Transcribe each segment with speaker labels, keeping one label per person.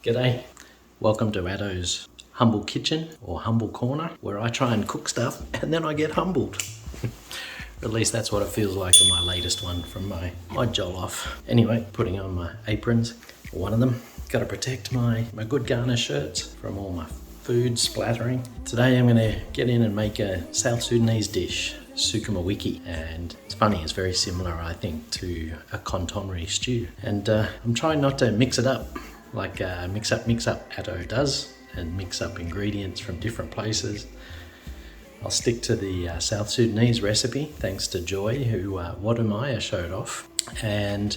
Speaker 1: G'day, welcome to Addo's Humble Kitchen or Humble Corner, where I try and cook stuff and then I get humbled. At least that's what it feels like in my latest one from my jollof. Anyway, putting on my aprons, one of them. Got to protect my good Ghana shirts from all my food splattering. Today I'm going to get in and make a South Sudanese dish, Sukama Wiki, and it's funny, it's very similar I think to a contemporary stew, and I'm trying not to mix it up like mix up Addo does and mix up ingredients from different places. I'll stick to the South Sudanese recipe thanks to Joy Wode Maya showed off, and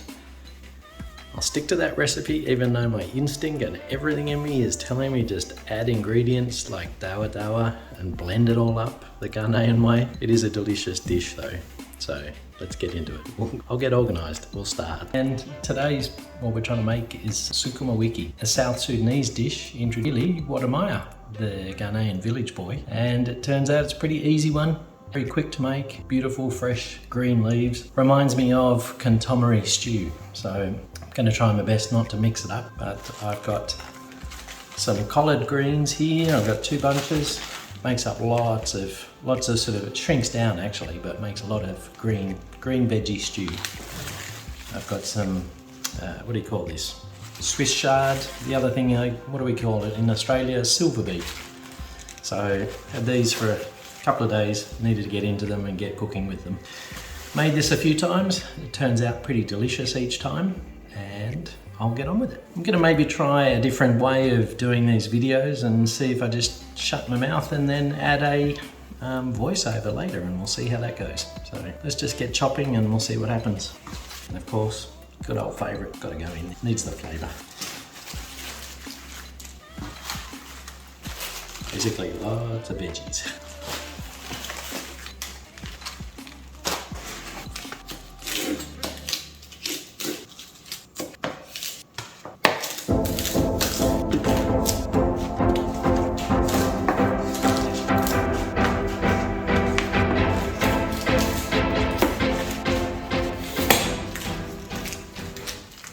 Speaker 1: I'll stick to that recipe even though my instinct and everything in me is telling me just add ingredients like dawa and blend it all up the Ghanaian way. It is a delicious dish though, so let's get into it. I'll get organised, we'll start. And today's, what we're trying to make is Sukama Wiki, a South Sudanese dish introduced by Joy Wode Maya, the Ghanaian village boy. And it turns out it's a pretty easy one, very quick to make, beautiful fresh green leaves. Reminds me of contemporary stew. So I'm going to try my best not to mix it up, but I've got some collard greens here. I've got 2 bunches. Makes up lots of sort of, it shrinks down actually, but makes a lot of green veggie stew. I've got some, what do you call this? Swiss Chard. The other thing, what do we call it in Australia? Silver beef. So had these for a couple of days, needed to get into them and get cooking with them. Made this a few times. It turns out pretty delicious each time, and I'll get on with it. I'm gonna maybe try a different way of doing these videos and see if I just shut my mouth and then add a voiceover later, and we'll see how that goes. So let's just get chopping and we'll see what happens. And of course, good old favourite, gotta go in, needs the flavour. Basically lots of veggies.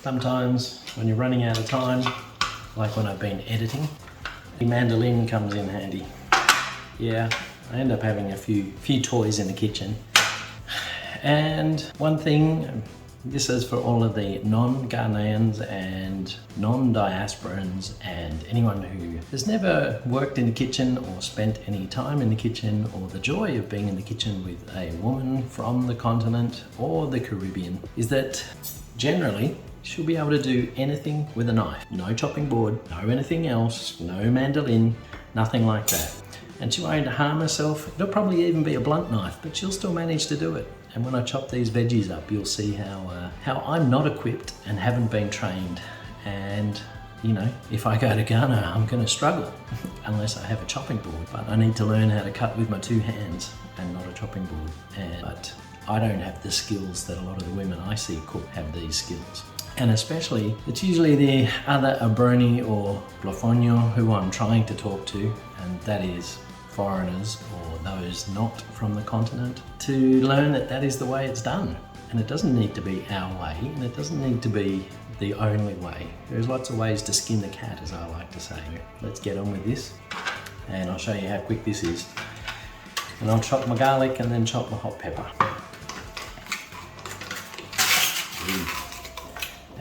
Speaker 1: Sometimes when you're running out of time, like when I've been editing, the mandolin comes in handy. Yeah, I end up having a few toys in the kitchen. And one thing, this is for all of the non-Ghanaians and non-diasporans and anyone who has never worked in the kitchen or spent any time in the kitchen, or the joy of being in the kitchen with a woman from the continent or the Caribbean, is that generally she'll be able to do anything with a knife. No chopping board, no anything else, no mandolin, nothing like that. And she won't harm herself. It'll probably even be a blunt knife, but she'll still manage to do it. And when I chop these veggies up, you'll see how I'm not equipped and haven't been trained. And you know, if I go to Ghana, I'm gonna struggle unless I have a chopping board. But I need to learn how to cut with my 2 hands and not a chopping board. But I don't have the skills that a lot of the women I see cook have these skills. And especially, it's usually the other Abroni or Blafonio who I'm trying to talk to, and that is foreigners or those not from the continent, to learn that that is the way it's done. And it doesn't need to be our way, and it doesn't need to be the only way. There's lots of ways to skin the cat, as I like to say. Let's get on with this, and I'll show you how quick this is. And I'll chop my garlic and then chop my hot pepper.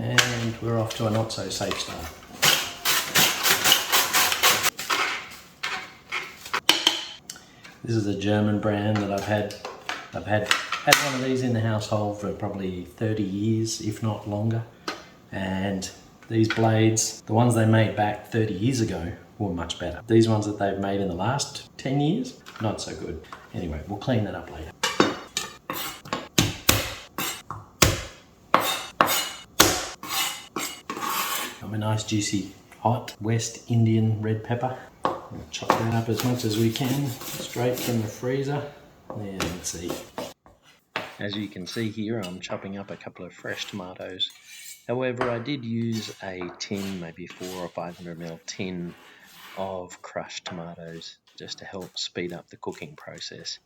Speaker 1: And we're off to a not so safe start. This is a German brand that I've had one of these in the household for probably 30 years, if not longer. And these blades, the ones they made back 30 years ago, were much better. These ones that they've made in the last 10 years, not so good. Anyway, we'll clean that up later. A nice juicy hot West Indian red pepper. We'll chop that up as much as we can, straight from the freezer. There, let's see. As you can see here, I'm chopping up a couple of fresh tomatoes. However, I did use a tin, maybe 400 or 500ml tin of crushed tomatoes, just to help speed up the cooking process.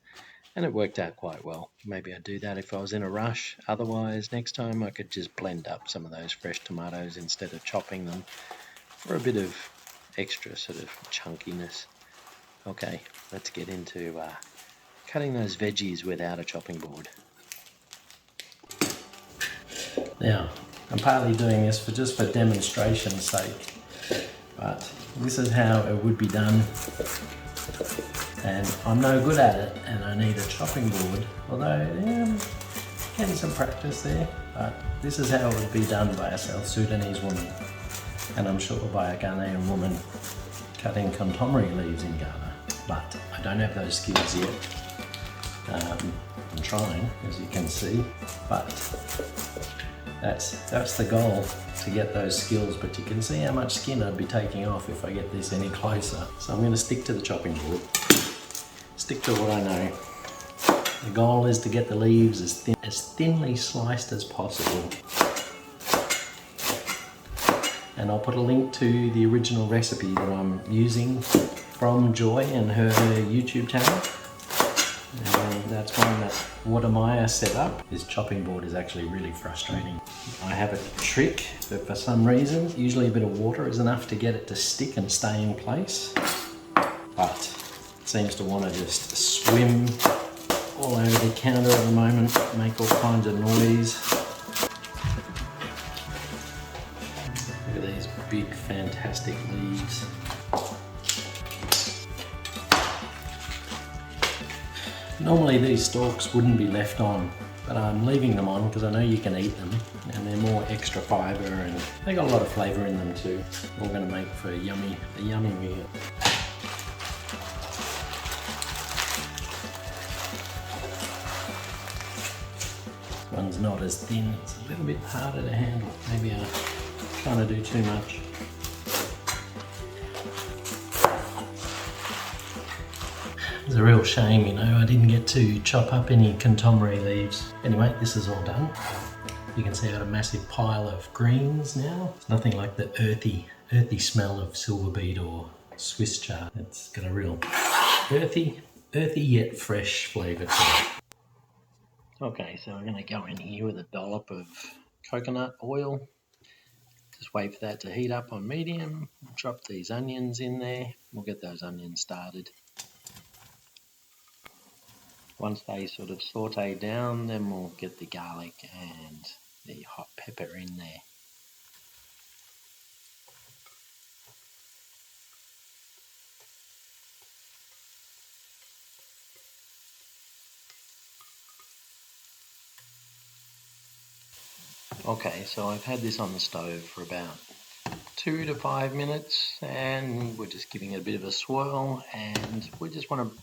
Speaker 1: And it worked out quite well. Maybe I'd do that if I was in a rush. Otherwise, next time I could just blend up some of those fresh tomatoes instead of chopping them for a bit of extra sort of chunkiness. Okay, let's get into cutting those veggies without a chopping board. Now, I'm partly doing this just for demonstration's sake, but this is how it would be done, and I'm no good at it, and I need a chopping board, although getting some practice there, but this is how it would be done by a South Sudanese woman, and I'm sure by a Ghanaian woman cutting contomeri leaves in Ghana, but I don't have those skills yet. I'm trying, as you can see, but that's the goal, to get those skills, but you can see how much skin I'd be taking off if I get this any closer. So I'm going to stick to the chopping board, stick to what I know. The goal is to get the leaves as thinly sliced as possible. And I'll put a link to the original recipe that I'm using from Joy and her YouTube channel. And that's one that Wode Maya set up. This chopping board is actually really frustrating. I have a trick, but for some reason, usually a bit of water is enough to get it to stick and stay in place. But it seems to want to just swim all over the counter at the moment, make all kinds of noise. Look at these big, fantastic leaves. Normally these stalks wouldn't be left on, but I'm leaving them on because I know you can eat them, and they're more extra fibre, and they got a lot of flavour in them too. All going to make for a yummy meal. This one's not as thin, it's a little bit harder to handle. Maybe I'm trying to do too much. It's a real shame, you know, I didn't get to chop up any contomeri leaves. Anyway, this is all done. You can see I got a massive pile of greens now. It's nothing like the earthy smell of silver beet or Swiss chard. It's got a real earthy yet fresh flavour to it. Okay, so I'm going to go in here with a dollop of coconut oil. Just wait for that to heat up on medium. Drop these onions in there. We'll get those onions started. Once they sort of saute down, then we'll get the garlic and the hot pepper in there. Okay, so I've had this on the stove for about 2 to 5 minutes, and we're just giving it a bit of a swirl, and we just want to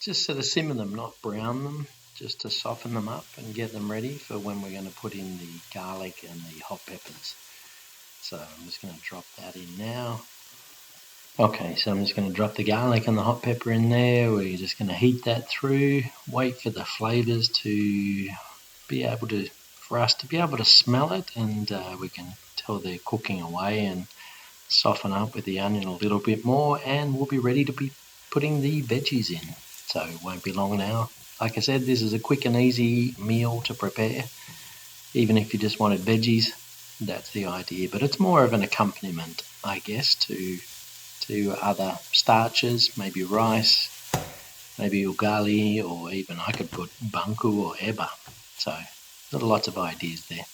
Speaker 1: just sort of simmer them, not brown them, just to soften them up and get them ready for when we're going to put in the garlic and the hot peppers. So I'm just going to drop that in now. Okay, so I'm just going to drop the garlic and the hot pepper in there. We're just going to heat that through, wait for the flavours to be able to, for us to be able to smell it, and we can tell they're cooking away and soften up with the onion a little bit more, and we'll be ready to be putting the veggies in. So it won't be long now. Like I said, this is a quick and easy meal to prepare. Even if you just wanted veggies, that's the idea. But it's more of an accompaniment, I guess, to other starches, maybe rice, maybe ugali, or even I could put banku or eba. So there are lots of ideas there.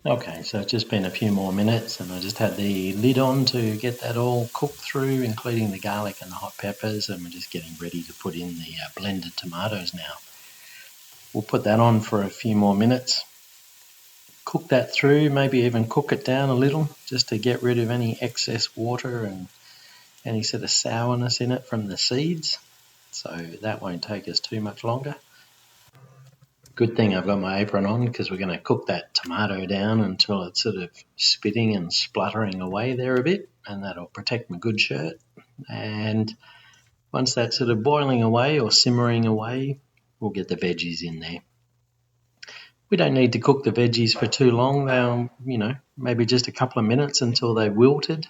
Speaker 1: Okay, so it's just been a few more minutes, and I just had the lid on to get that all cooked through, including the garlic and the hot peppers, and we're just getting ready to put in the blended tomatoes now. We'll put that on for a few more minutes, cook that through, maybe even cook it down a little, just to get rid of any excess water and any sort of sourness in it from the seeds. So that won't take us too much longer. Good thing I've got my apron on, because we're going to cook that tomato down until it's sort of spitting and spluttering away there a bit, and that'll protect my good shirt. And once that's sort of boiling away or simmering away, we'll get the veggies in there. We don't need to cook the veggies for too long. They'll, maybe just a couple of minutes until they've wilted.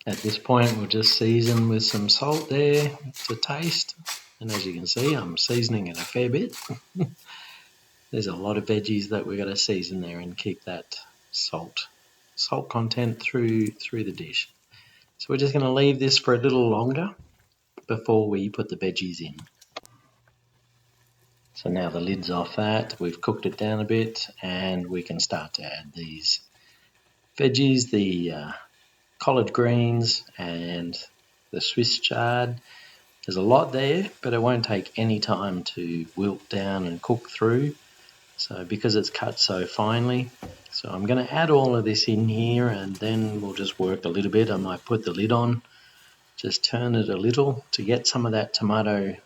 Speaker 1: At this point, we'll just season with some salt there to taste. And as you can see, I'm seasoning it a fair bit. There's a lot of veggies that we're going to season there and keep that salt content through the dish. So we're just going to leave this for a little longer before we put the veggies in. So now the lid's off that, we've cooked it down a bit, and we can start to add these veggies, the collard greens and the Swiss chard. There's a lot there, but it won't take any time to wilt down and cook through. So because it's cut so finely, so I'm going to add all of this in here, and then we'll just work a little bit. I might put the lid on, just turn it a little to get some of that tomato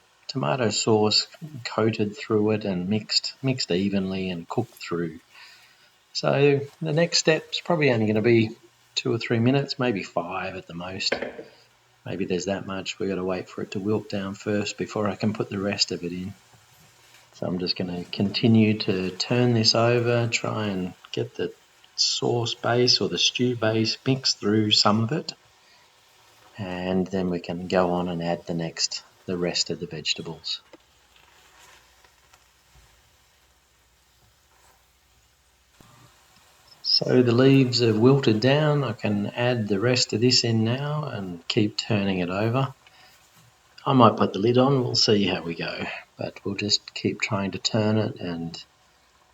Speaker 1: sauce coated through it and mixed evenly and cooked through. So the next step's probably only going to be 2 or 3 minutes, maybe 5 at the most. Maybe there's that much. We've got to wait for it to wilt down first before I can put the rest of it in. So I'm just going to continue to turn this over, try and get the sauce base or the stew base mixed through some of it. And then we can go on and add the rest of the vegetables. So the leaves are wilted down. I can add the rest of this in now and keep turning it over. I might put the lid on, we'll see how we go, but we'll just keep trying to turn it and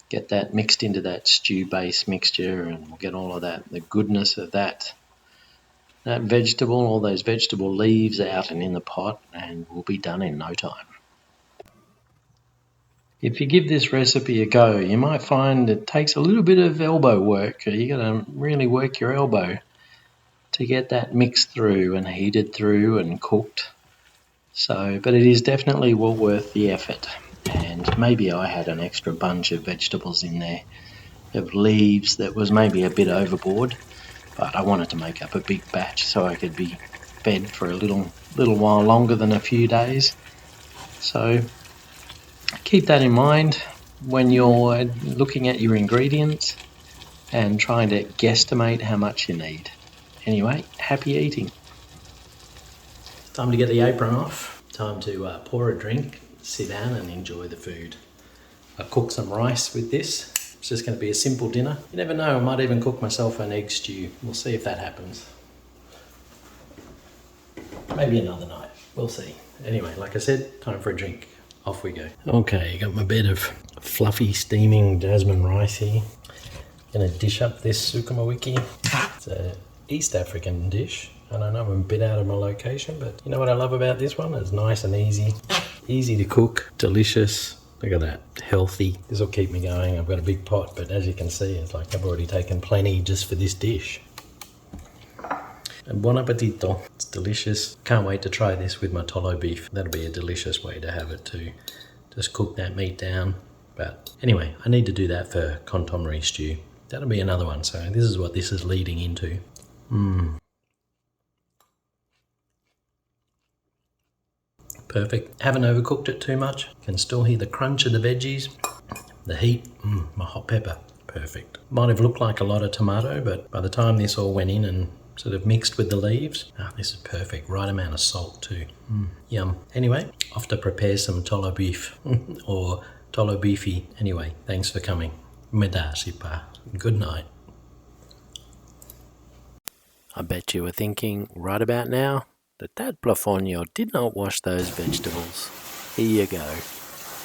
Speaker 1: get that mixed into that stew base mixture, and we'll get all of that, the goodness of that vegetable, all those vegetable leaves out and in the pot, and we'll be done in no time. If you give this recipe a go, you might find it takes a little bit of elbow work. You got to really work your elbow to get that mixed through and heated through and cooked. So, but it is definitely well worth the effort. And maybe I had an extra bunch of vegetables in there, of leaves that was maybe a bit overboard, but I wanted to make up a big batch so I could be fed for a little while longer than a few days. So keep that in mind when you're looking at your ingredients and trying to guesstimate how much you need. Anyway, happy eating. Time to get the apron off. Time to pour a drink, sit down and enjoy the food. I cooked some rice with this. It's just going to be a simple dinner. You never know, I might even cook myself an egg stew. We'll see if that happens. Maybe another night. We'll see. Anyway, like I said, time for a drink. Off we go. Okay, got my bed of fluffy steaming jasmine rice here. Gonna dish up this Sukama Wiki. It's an East African dish. And I know I'm a bit out of my location, but you know what I love about this one? It's nice and easy. Easy to cook, delicious. Look at that, healthy. This will keep me going. I've got a big pot, but as you can see, it's like I've already taken plenty just for this dish. And buon appetito. It's delicious. Can't wait to try this with my Tolo beef. That'll be a delicious way to have it too. Just cook that meat down. But anyway, I need to do that for contemporary stew. That'll be another one. So this is what this is leading into. Perfect. Haven't overcooked it too much. Can still hear the crunch of the veggies. The heat, my hot pepper. Perfect. Might have looked like a lot of tomato, but by the time this all went in and sort of mixed with the leaves, this is perfect. Right amount of salt too. Yum. Anyway, off to prepare some Tolo beef or Tolo beefy. Anyway, thanks for coming. Medasipa. Good night. I bet you were thinking right about now that Plafonio did not wash those vegetables. Here you go.